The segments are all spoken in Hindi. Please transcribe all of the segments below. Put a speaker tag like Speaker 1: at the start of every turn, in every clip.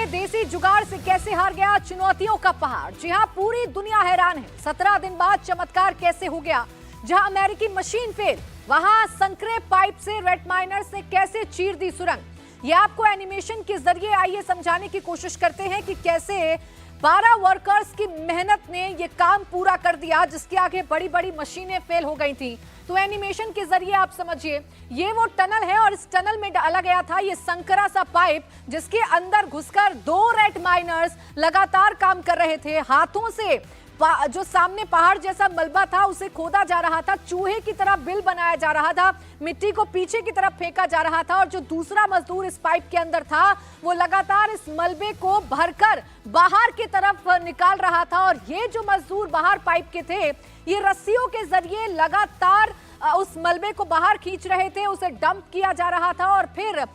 Speaker 1: जानिए देसी जुगाड़ से कैसे हार गया चुनौतियों का पहाड़। जी हां, पूरी दुनिया हैरान है 17 दिन बाद चमत्कार कैसे हो गया। जहां अमेरिकी मशीन फेल, वहां संकरे पाइप से रेड माइनर्स ने कैसे चीर दी सुरंग। ये आपको एनिमेशन के जरिए आइए समझाने की कोशिश करते हैं कि कैसे 12 वर्कर्स की मेहनत ने ये काम पूरा कर दिया जिसके आगे बड़ी बड़ी मशीनें फेल हो गई थी। तो एनिमेशन के जरिए आप समझिए, ये वो टनल है और इस टनल में डाला गया था ये संकरा सा पाइप जिसके अंदर घुसकर 2 रेड माइनर्स लगातार काम कर रहे थे। हाथों से जो सामने पहाड़ जैसा मलबा था उसे खोदा जा रहा था, चूहे की तरह बिल बनाया जा रहा था, मिट्टी को पीछे की तरफ फेंका जा रहा था और जो दूसरा मजदूर इस पाइप के अंदर था वो लगातार इस मलबे को भरकर बाहर की तरफ निकाल रहा था। और ये जो मजदूर बाहर पाइप के थे ये रस्सियों के जरिए लगातार उस मलबे को बाहर खींच रहे थे, उसे डंप किया जा रहा था और फिर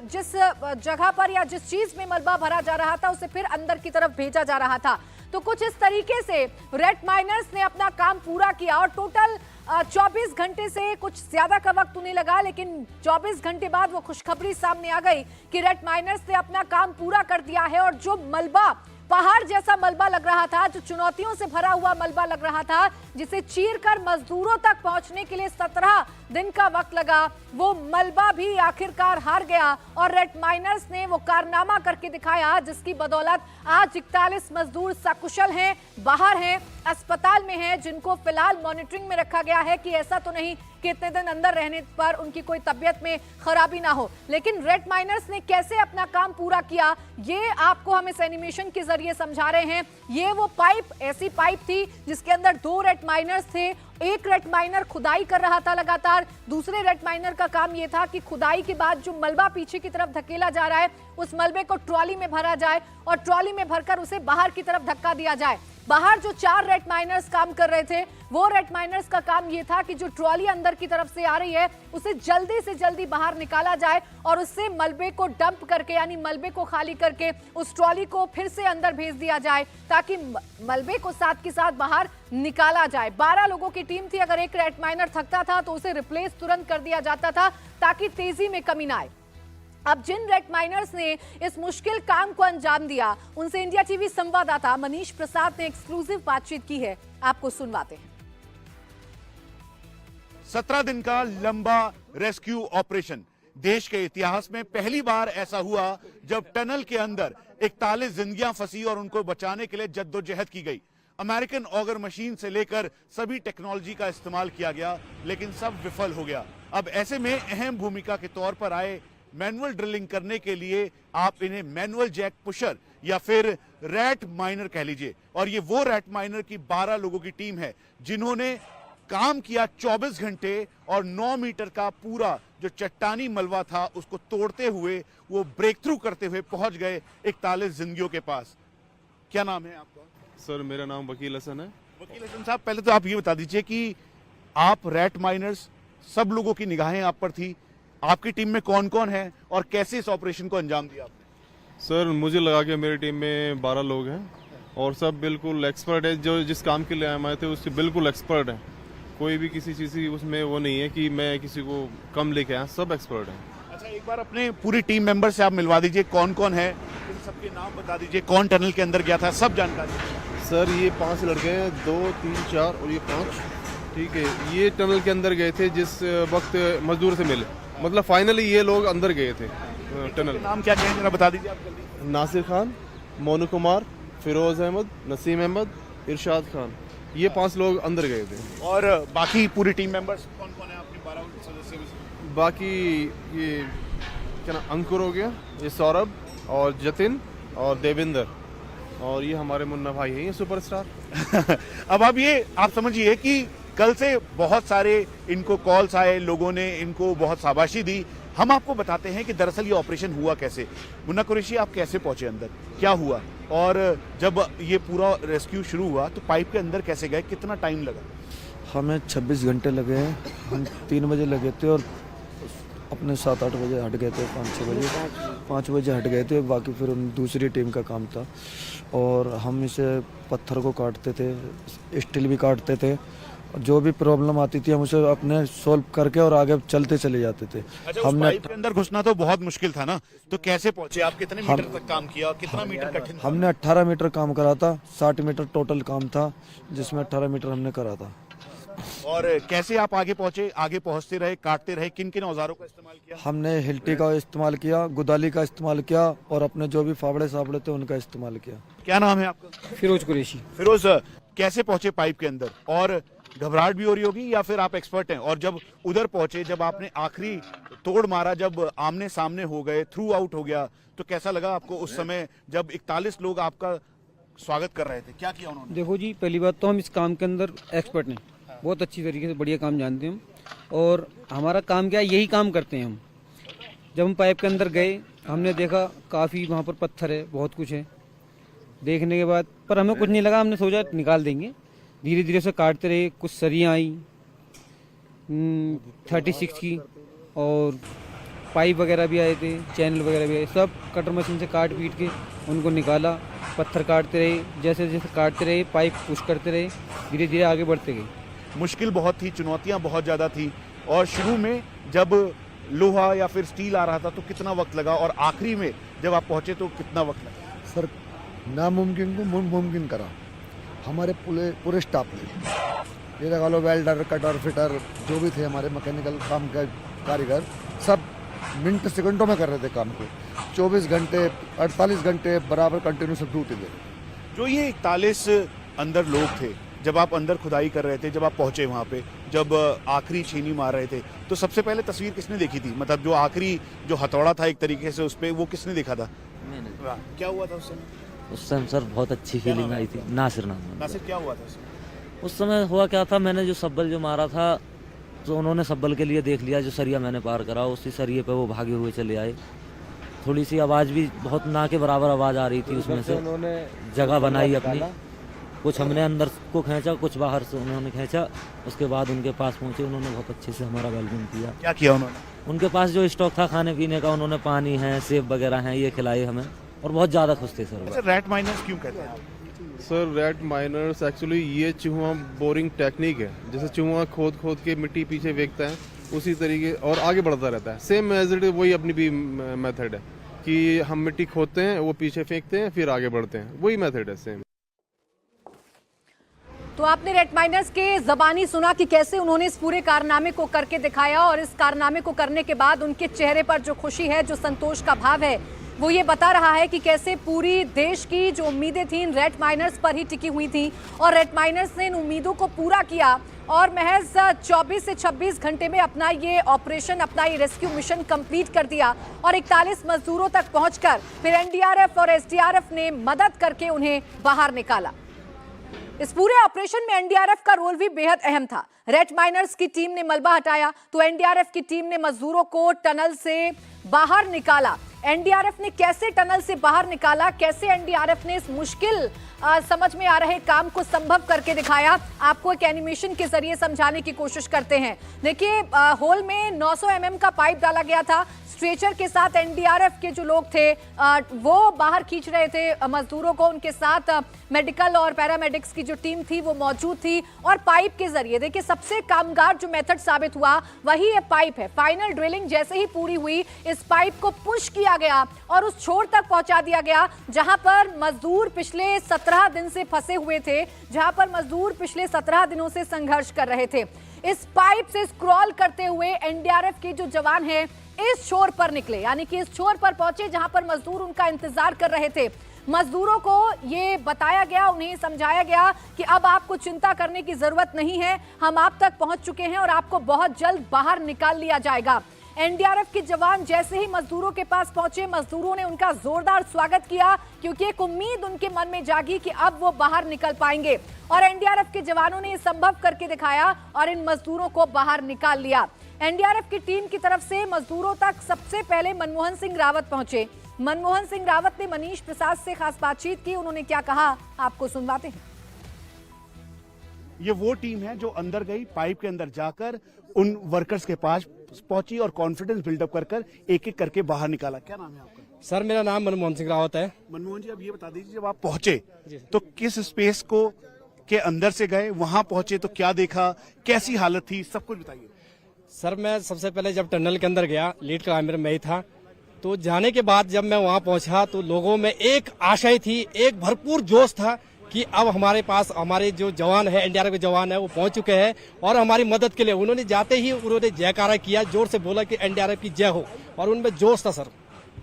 Speaker 1: जिस जगह पर या जिस चीज में मलबा भरा जा रहा था उसे फिर अंदर की तरफ भेजा जा रहा था। तो कुछ इस तरीके से रेड माइनर्स ने अपना काम पूरा किया और टोटल 24 घंटे से कुछ ज्यादा का वक्त उन्हें लगा, लेकिन 24 घंटे बाद वो खुशखबरी सामने आ गई कि रेड माइनर्स ने अपना काम पूरा कर दिया है। और जो मलबा पहाड़ जैसा मलबा लग रहा था, जो चुनौतियों से भरा हुआ मलबा लग रहा था, जिसे चीरकर मजदूरों तक पहुंचने के लिए 17 दिन का वक्त लगा, वो मलबा भी आखिरकार हार गया और रेड माइनर्स ने वो कारनामा करके दिखाया जिसकी बदौलत आज 41 मजदूर सकुशल हैं, बाहर हैं, अस्पताल में हैं, जिनको फिलहाल मॉनिटरिंग में रखा गया है कि ऐसा तो नहीं कि इतने दिन अंदर रहने पर उनकी कोई तबियत में खराबी ना हो। लेकिन रेड माइनर्स ने कैसे अपना काम पूरा किया ये आपको हम इस एनिमेशन के जरिए समझा रहे हैं। ये वो पाइप, ऐसी पाइप थी जिसके अंदर 2 रेड माइनर्स थे। एक रेड माइनर खुदाई कर रहा था लगातार, दूसरे रेड माइनर का काम यह था कि खुदाई के बाद जो मलबा पीछे की तरफ धकेला जा रहा है उस मलबे को ट्रॉली में भरा जाए और ट्रॉली में भरकर उसे बाहर की तरफ धक्का दिया जाए। बाहर जो 4 रेड माइनर्स काम कर रहे थे वो रेड माइनर्स का काम यह था कि जो ट्रॉली अंदर की तरफ से आ रही है उसे जल्दी से जल्दी बाहर निकाला जाए और उससे मलबे को डंप करके यानी मलबे को खाली करके उस ट्रॉली को फिर से अंदर भेज दिया जाए ताकि मलबे को साथ के साथ बाहर निकाला जाए। 12 लोगों की टीम थी, अगर एक रेड माइनर थकता था तो उसे रिप्लेस तुरंत कर दिया जाता था ताकि तेजी में कमी ना आए। अब जिन रेड माइनर्स ने इस मुश्किल काम को अंजाम दिया उनसे इंडिया टीवी संवाददाता मनीष प्रसाद ने एक्सक्लूसिव बातचीत की है, आपको सुनवाते हैं।
Speaker 2: 17 दिन का लंबा रेस्क्यू ऑपरेशन, देश के इतिहास में पहली बार ऐसा हुआ जब टनल के अंदर 41 जिंदगियां फंसी और उनको बचाने के लिए जद्दोजहद की गई। अमेरिकन ऑगर मशीन से लेकर सभी टेक्नोलॉजी का इस्तेमाल किया गया लेकिन सब विफल हो गया। अब ऐसे में अहम भूमिका के तौर पर आए मैनुअल ड्रिलिंग करने के लिए आप इन्हें मैनुअल जैक पुशर या फिर रैट माइनर कह लीजिए। और ये वो रैट माइनर की 12 लोगों की टीम है जिन्होंने काम किया 24 घंटे और 9 मीटर का पूरा जो चट्टानी मलबा था उसको तोड़ते हुए वो ब्रेक थ्रू करते हुए पहुंच गए 41 जिंदगियों के पास। क्या नाम है आपका?
Speaker 3: सर मेरा नाम वकील हसन है।
Speaker 2: वकील हसन साहब, पहले तो आप ये बता दीजिए कि आप रैट माइनर्स, सब लोगों की निगाहें आप पर थी, आपकी टीम में कौन कौन है और कैसे इस ऑपरेशन को अंजाम दिया आपने?
Speaker 3: सर मुझे लगा कि मेरी टीम में 12 लोग हैं और सब बिल्कुल एक्सपर्ट है, जो जिस काम के लिए आए थे उससे बिल्कुल एक्सपर्ट है। कोई भी किसी चीज़ की उसमें वो नहीं है कि मैं किसी को कम लेके आया, सब एक्सपर्ट है।
Speaker 2: अच्छा, एक बार अपने पूरी टीम मेंबर से आप मिलवा दीजिए, कौन कौन है, सबके नाम बता दीजिए, कौन टनल के अंदर गया था, सब जानकारी।
Speaker 3: सर ये 5 लड़के हैं, 2, 3, 4 और ये 5, ठीक है। ये टनल के अंदर गए थे जिस वक्त मजदूर से मिले, मतलब फाइनली ये लोग अंदर गए थे टनल।
Speaker 2: नाम क्या क्या जरा बता दीजिए आप जल्दी।
Speaker 3: नासिर खान, मोनू कुमार, फिरोज अहमद, नसीम अहमद, इरशाद खान, ये 5 लोग अंदर गए थे।
Speaker 2: और बाकी पूरी टीम मेंबर्स कौन कौन है आपके 12 सदस्य में?
Speaker 3: बाकी ये क्या ना, अंकुर हो गया, ये सौरभ और जतिन और देवेंद्र और ये हमारे मुन्ना भाई हैं, ये सुपरस्टार।
Speaker 2: अब आप ये आप समझिए कि कल से बहुत सारे इनको कॉल्स आए, लोगों ने इनको बहुत शाबाशी दी। हम आपको बताते हैं कि दरअसल ये ऑपरेशन हुआ कैसे। मुन्ना कुरैशी, आप कैसे पहुंचे अंदर, क्या हुआ, और जब ये पूरा रेस्क्यू शुरू हुआ तो पाइप के अंदर कैसे गए, कितना टाइम लगा?
Speaker 4: हमें 26 घंटे लगे हैं। हम 3 बजे लगे थे और अपने 7-8 बजे हट गए थे, 5 बजे हट गए थे। बाकी फिर दूसरी टीम का काम था और हम इसे पत्थर को काटते थे, स्टील भी काटते थे जो भी प्रॉब्लम आती थी हम उसे अपने सॉल्व करके और आगे चलते चले जाते थे।
Speaker 2: अच्छा, उस पाइप के अंदर घुसना तो बहुत मुश्किल था ना, तो कैसे पहुंचे आप? कितने मीटर तक काम किया? कितना मीटर कठिन था?
Speaker 4: हमने 18 मीटर काम करा था, 60 मीटर टोटल काम था, जिसमें 18 मीटर हमने करा था।
Speaker 2: और कैसे आप आगे पहुंचे? आगे पहुंचते रहे, काटते रहे, किन किन औजारों का इस्तेमाल किया?
Speaker 4: हमने हिल्टी का इस्तेमाल किया, गुदाली का इस्तेमाल किया और अपने जो भी फावड़े सावड़े थे उनका इस्तेमाल किया।
Speaker 2: क्या नाम है आपका?
Speaker 5: फिरोज कुरैशी।
Speaker 2: फिरोज, कैसे पहुंचे पाइप के अंदर? और घबराहट भी हो रही होगी या फिर आप एक्सपर्ट हैं? और जब उधर पहुंचे, जब आपने आखिरी तोड़ मारा, जब आमने सामने हो गए, थ्रू आउट हो गया, तो कैसा लगा आपको उस समय जब 41 लोग आपका स्वागत कर रहे थे? क्या किया उन्होंने?
Speaker 5: देखो जी, पहली बात तो हम इस काम के अंदर एक्सपर्ट हैं, बहुत अच्छी तरीके से बढ़िया काम जानते हैं हम। और हमारा काम क्या है, यही काम करते हैं हम। जब हम पाइप के अंदर गए, हमने देखा काफ़ी वहाँ पर पत्थर है, बहुत कुछ है। देखने के बाद पर हमें कुछ नहीं लगा, हमने सोचा निकाल देंगे। धीरे धीरे से काटते रहे, कुछ सरियाँ आई 36 की, और पाइप वगैरह भी आए थे, चैनल वगैरह भी आए, सब कटर मशीन से काट पीट के उनको निकाला। पत्थर काटते रहे, जैसे जैसे काटते रहे, पाइप पुश करते रहे, धीरे धीरे आगे बढ़ते गए।
Speaker 2: मुश्किल बहुत थी, चुनौतियां बहुत ज्यादा थी। और शुरू में जब लोहा या फिर स्टील आ रहा था तो कितना वक्त लगा, और आखिरी में जब आप पहुंचे तो कितना वक्त लगा?
Speaker 6: सर, नामुमकिन को मुमकिन करा हमारे पूरे स्टाफ ने। ये लगा लो, वेल्डर, कटर, फिटर, जो भी थे हमारे मैकेनिकल काम के कारीगर, सब मिनट सेकंडों में कर रहे थे काम को। 24 घंटे 48 घंटे बराबर कंटिन्यू सब ड्यूटी दे।
Speaker 2: जो ये 41 अंदर लोग थे, जब आप अंदर खुदाई कर रहे थे, जब आप पहुंचे वहां पे, जब आखिरी छीनी मार रहे थे, तो सबसे पहले तस्वीर किसने देखी थी? मतलब जो आखिरी जो हथौड़ा था एक तरीके से उस पे, वो किसने देखा था?
Speaker 7: मैंने।
Speaker 2: क्या हुआ था उस समय?
Speaker 7: उस समय सर बहुत अच्छी फीलिंग आई थी। नासिर नाम है।
Speaker 2: नासिर, क्या हुआ था
Speaker 7: उस समय हुआ क्या था, मैंने जो सब्बल जो मारा था, तो उन्होंने सब्बल के लिए देख लिया, जो सरिया मैंने पार करा, उसी सरिये पे वो भागे हुए चले आए। थोड़ी सी आवाज़ भी बहुत ना के बराबर आवाज़ आ रही थी उसमें से। जगह बनाई अपनी, कुछ हमने अंदर को खींचा, कुछ बाहर से उन्होंने खींचा। उसके बाद उनके पास पहुंचे, उन्होंने बहुत अच्छे से हमारा वेलकम किया।
Speaker 2: क्या किया उन्होंने?
Speaker 7: उनके पास जो स्टॉक था खाने पीने का, उन्होंने पानी है, सेब वगैरह हैं, ये खिलाए हमें, और बहुत ज़्यादा खुश थे सर।
Speaker 2: अच्छा, रैट माइनर्स क्यों कहते हैं?
Speaker 3: सर रैट माइनर्स एक्चुअली ये चूहा बोरिंग टेक्निक है। जैसे चूहा खोद खोद के मिट्टी पीछे फेंकता है, उसी तरीके और आगे बढ़ता रहता है। सेम एज इट, वही अपनी भी मेथड है कि हम मिट्टी खोदते हैं, वो पीछे फेंकते हैं, फिर आगे बढ़ते हैं, वही मेथड है सेम।
Speaker 1: तो आपने रेड माइनर्स के जबानी सुना कि कैसे उन्होंने इस पूरे कारनामे को करके दिखाया, और इस कारनामे को करने के बाद उनके चेहरे पर जो खुशी है, जो संतोष का भाव है, वो ये बता रहा है कि कैसे पूरी देश की जो उम्मीदें थी इन रेड माइनर्स पर ही टिकी हुई थी, और रेड माइनर्स ने इन उम्मीदों को पूरा किया और महज 24 से 26 घंटे में अपना ये ऑपरेशन, अपना ये रेस्क्यू मिशन कंप्लीट कर दिया, और 41 मजदूरों तक पहुंचकर फिर एनडीआरएफ और एसडीआरएफ ने मदद करके उन्हें बाहर निकाला। इस पूरे ऑपरेशन में एनडीआरएफ का रोल भी बेहद अहम था। रेड माइनर्स की टीम ने मलबा हटाया तो एनडीआरएफ की टीम ने मजदूरों को टनल से बाहर निकाला। एनडीआरएफ ने कैसे टनल से बाहर निकाला, कैसे एनडीआरएफ ने इस मुश्किल समझ में आ रहे काम को संभव करके दिखाया, आपको एक एनिमेशन के जरिए समझाने की कोशिश करते हैं। देखिए, होल में 900 mm का पाइप डाला गया था। स्ट्रेचर के साथ एनडीआरएफ के जो लोग थे वो बाहर खींच रहे थे मजदूरों को, उनके साथ मेडिकल और पैरामेडिक्स की जो टीम थी वो मौजूद थी। और पाइप के जरिए, देखिए, सबसे कामगार जो मेथड साबित हुआ वही ये पाइप है। फाइनल ड्रिलिंग जैसे ही पूरी हुई, इस पाइप को पुश किया गया और उस छोर तक पहुंचा दिया गया जहां पर मजदूर पिछले 17 दिन से फंसे हुए थे, जहां पर मजदूर पिछले 17 दिनों से संघर्ष कर रहे थे। इस पाइप से स्क्रॉल करते हुए एनडीआरएफ के जो जवान हैं इस छोर पर निकले, यानी कि इस छोर पर पहुंचे जहां पर मजदूर उनका इंतजार कर रहे थे। मजदूरों को ये बताया गया, उन्हें समझाया गया कि अब आपको चिंता करने की जरूरत नहीं है, हम आप तक पहुंच चुके हैं और आपको बहुत जल्द बाहर निकाल लिया जाएगा। एनडीआरएफ के जवान जैसे ही मजदूरों के पास पहुंचे, मजदूरों ने उनका जोरदार स्वागत किया, क्योंकि एक उम्मीद उनके मन में जागी कि अब वो बाहर निकल पाएंगे। और एनडीआरएफ के जवानों ने ये संभव करके दिखाया और इन मजदूरों को बाहर निकाल लिया। एनडीआरएफ की टीम की तरफ से मजदूरों तक सबसे पहले मनमोहन सिंह रावत पहुंचे। मनमोहन सिंह रावत ने मनीष प्रसाद से खास बातचीत की, उन्होंने क्या कहा आपको सुनवाते हैं।
Speaker 2: ये वो टीम है जो अंदर गई, पाइप के अंदर जाकर उन वर्कर्स के पास पहुंची और कॉन्फिडेंस बिल्डअप कर एक एक करके बाहर निकाला। क्या नाम है आपका?
Speaker 8: सर, मेरा नाम मनमोहन सिंह रावत है।
Speaker 2: मनमोहन जी, अब ये बता दीजिए, जब आप पहुंचे तो किस स्पेस को के अंदर से गए, वहां पहुंचे तो क्या देखा, कैसी हालत थी, सब कुछ बताइए।
Speaker 8: सर मैं सबसे पहले जब टनल के अंदर गया, लीड क्लाइंबर में ही था, तो जाने के बाद जब मैं वहां पहुंचा तो लोगों में एक आशय थी, एक भरपूर जोश था कि अब हमारे पास हमारे जो जवान है, एनडीआरएफ के जवान है, वो पहुंच चुके हैं और हमारी मदद के लिए उन्होंने जाते ही उन्होंने जयकारा किया, जोर से बोला कि एनडीआरएफ की जय हो, और उनमें जोश था सर।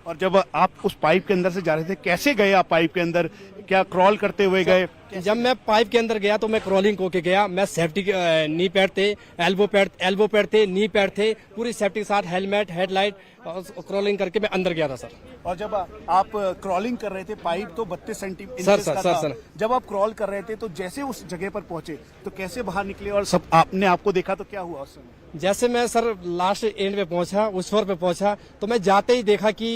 Speaker 2: और जब आप उस पाइप के अंदर से जा रहे थे, कैसे गए आप पाइप के अंदर, क्या क्रॉल करते हुए गए?
Speaker 8: जब मैं पाइप के अंदर गया तो मैं क्रॉलिंग होके गया, मैं सेफ्टी नी पैड थे, एल्बो पैड थे, नी पैड थे, पूरी सेफ्टी के साथ हेलमेट, हेडलाइट, क्रॉलिंग करके मैं अंदर गया था सर।
Speaker 2: और जब आप क्रॉलिंग कर रहे थे, पाइप तो 32 सेंटीमीटर
Speaker 8: सर,
Speaker 2: का था।
Speaker 8: सर।
Speaker 2: जब आप क्रॉल कर रहे थे तो जैसे उस जगह पर पहुंचे तो कैसे बाहर निकले और सब आपने आपको देखा तो क्या हुआ उस समय?
Speaker 8: जैसे मैं सर लास्ट एंड पे पहुंचा, उस फ्लोर पे पहुंचा, तो मैं जाते ही देखा कि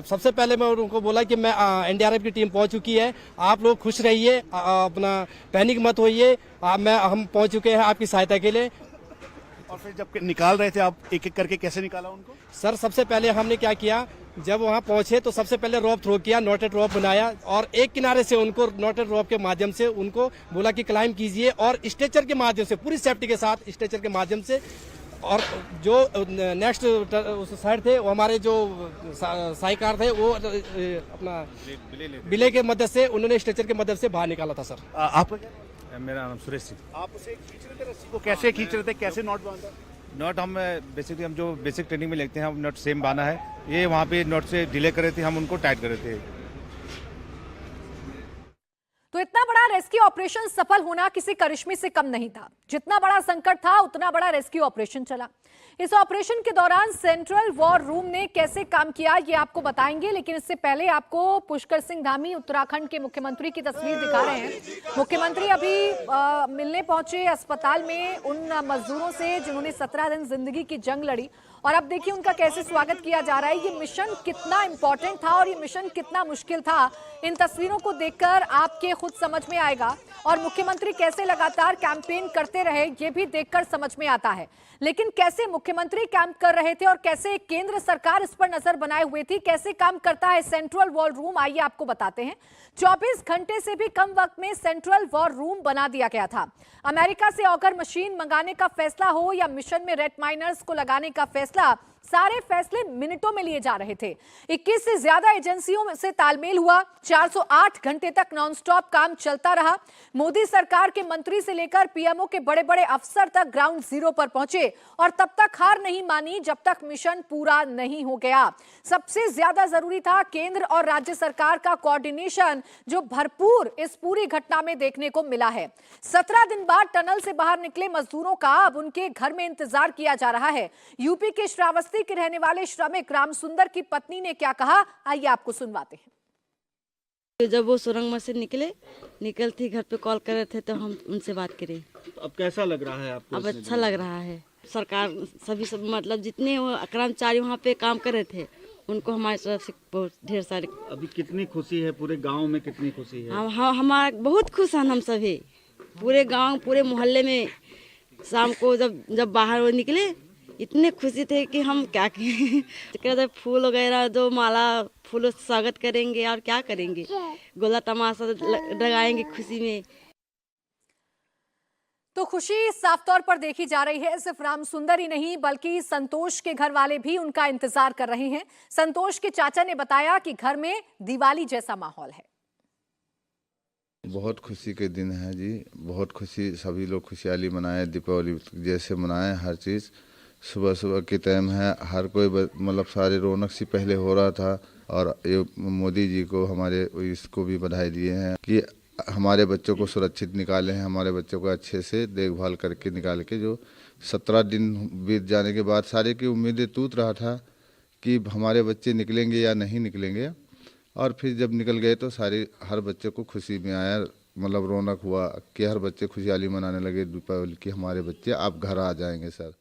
Speaker 8: सबसे पहले मैं उनको बोला कि मैं एनडीआरएफ की टीम पहुंच चुकी है, आप लोग खुश रहिए, अपना पैनिक मत होइए, हम पहुंच चुके हैं आपकी सहायता के लिए।
Speaker 2: और फिर जब निकाल रहे थे आप एक एक करके, कैसे निकाला उनको?
Speaker 8: सर सबसे पहले हमने क्या किया, जब वहां पहुंचे तो सबसे पहले रोप थ्रो किया, नोटेड रोप बनाया और एक किनारे से उनको नोटेड रोप के माध्यम से उनको बोला कि क्लाइंब कीजिए, और स्ट्रेचर के माध्यम से पूरी सेफ्टी के साथ स्ट्रेचर के माध्यम से, और जो नेक्स्ट उस साइड थे वो हमारे जो साइकार थे वो अपना बिले के मदद से उन्होंने स्ट्रेचर के मदद से बाहर निकाला था सर।
Speaker 2: आप?
Speaker 9: मेरा नाम सुरेश सिंह।
Speaker 2: आप उसे खींच रहे थे रस्सी को, कैसे खींच रहे थे, कैसे नॉट बांधा?
Speaker 9: नॉट हम बेसिकली हम जो बेसिक ट्रेनिंग में लेते हैं हम नॉट सेम बाना है, ये वहाँ पे नॉट से डिले कर रहे थे, हम उनको टाइट कर रहे थे।
Speaker 1: तो इतना बड़ा रेस्क्यू ऑपरेशन सफल होना किसी करिश्मे से कम नहीं था। जितना बड़ा संकट था उतना बड़ा रेस्क्यू ऑपरेशन चला। इस ऑपरेशन के दौरान सेंट्रल वॉर रूम ने कैसे काम किया ये आपको बताएंगे, लेकिन इससे पहले आपको पुष्कर सिंह धामी उत्तराखंड के मुख्यमंत्री की तस्वीर दिखा रहे हैं। मुख्यमंत्री अभी मिलने पहुंचे अस्पताल में उन मजदूरों से जिन्होंने 17 दिन जिंदगी की जंग लड़ी, और अब देखिए उनका कैसे स्वागत किया जा रहा है। ये मिशन कितना इंपॉर्टेंट था और ये मिशन कितना मुश्किल था, इन तस्वीरों को देखकर आपके खुद समझ में आएगा, और मुख्यमंत्री कैसे लगातार कैंपेन करते रहे ये भी देखकर समझ में आता है। लेकिन कैसे मुख्यमंत्री कैंप कर रहे थे और कैसे केंद्र सरकार इस पर नजर बनाए हुए थी, कैसे काम करता है सेंट्रल वॉर रूम, आइए आपको बताते हैं। 24 घंटे से भी कम वक्त में सेंट्रल वॉर रूम बना दिया गया था। अमेरिका से ऑकर मशीन मंगाने का फैसला हो या मिशन में रेड माइनर्स को लगाने का फैसला, सारे फैसले मिनटों में लिए जा रहे थे। 21 से ज्यादा एजेंसियों से तालमेल हुआ, 408 घंटे तक नॉनस्टॉप काम चलता रहा। मोदी सरकार के मंत्री से लेकर पीएमओ के बड़े बड़े अफसर तक ग्राउंड जीरो पर पहुंचे और तब तक हार नहीं मानी जब तक मिशन पूरा नहीं हो गया। सबसे ज्यादा जरूरी था केंद्र और राज्य सरकार का कोऑर्डिनेशन, जो भरपूर इस पूरी घटना में देखने को मिला है। 17 दिन बाद टनल से बाहर निकले मजदूरों का अब उनके घर में इंतजार किया जा रहा है। यूपी के श्रावस्ती के रहने वाले श्रमिक रामसुंदर की पत्नी ने क्या कहा, आइए आपको सुनवाते हैं।
Speaker 10: जब वो सुरंग में से निकलती घर पे कॉल कर रहे थे तो हम उनसे बात करें।
Speaker 11: तो अब कैसा लग रहा है आपको?
Speaker 10: अब अच्छा लग रहा है। सरकार सभी सब मतलब जितने कर्मचारी वहाँ पे काम कर रहे थे उनको हमारी तरफ से बहुत ढेर सारे।
Speaker 11: अभी कितनी खुशी है, पूरे गांव में कितनी खुशी है?
Speaker 10: हमारा बहुत खुश हैं हम सभी, पूरे गांव पूरे मोहल्ले में। शाम को जब बाहर वो निकले इतने खुशी थे कि हम क्या करें। फूल वगैरह जो माला फूलों से स्वागत करेंगे और क्या करेंगे, गोला तमाशा लगाएंगे खुशी में।
Speaker 1: तो खुशी साफ तौर पर देखी जा रही है। सिर्फ रामसुंदर ही नहीं बल्कि संतोष के घर वाले भी उनका इंतजार कर रहे हैं। संतोष के चाचा ने बताया कि घर में दिवाली जैसा माहौल है।
Speaker 12: बहुत खुशी के दिन है जी, बहुत खुशी, सभी लोग खुशहाली मनाए, दीपावली जैसे मनाए हर चीज़। सुबह सुबह के टाइम है, हर कोई मतलब सारे रौनक सी पहले हो रहा था। और ये मोदी जी को हमारे इसको भी बधाई दिए हैं कि हमारे बच्चों को सुरक्षित निकाले हैं, हमारे बच्चों को अच्छे से देखभाल करके निकाल के। जो 17 दिन बीत जाने के बाद सारे की उम्मीदें टूट रहा था कि हमारे बच्चे निकलेंगे या नहीं निकलेंगे, और फिर जब निकल गए तो सारे हर बच्चे को खुशी में आया, मतलब रौनक हुआ कि हर बच्चे खुशहाली मनाने लगे दीपावली की। हमारे बच्चे आप घर आ जाएंगे सर।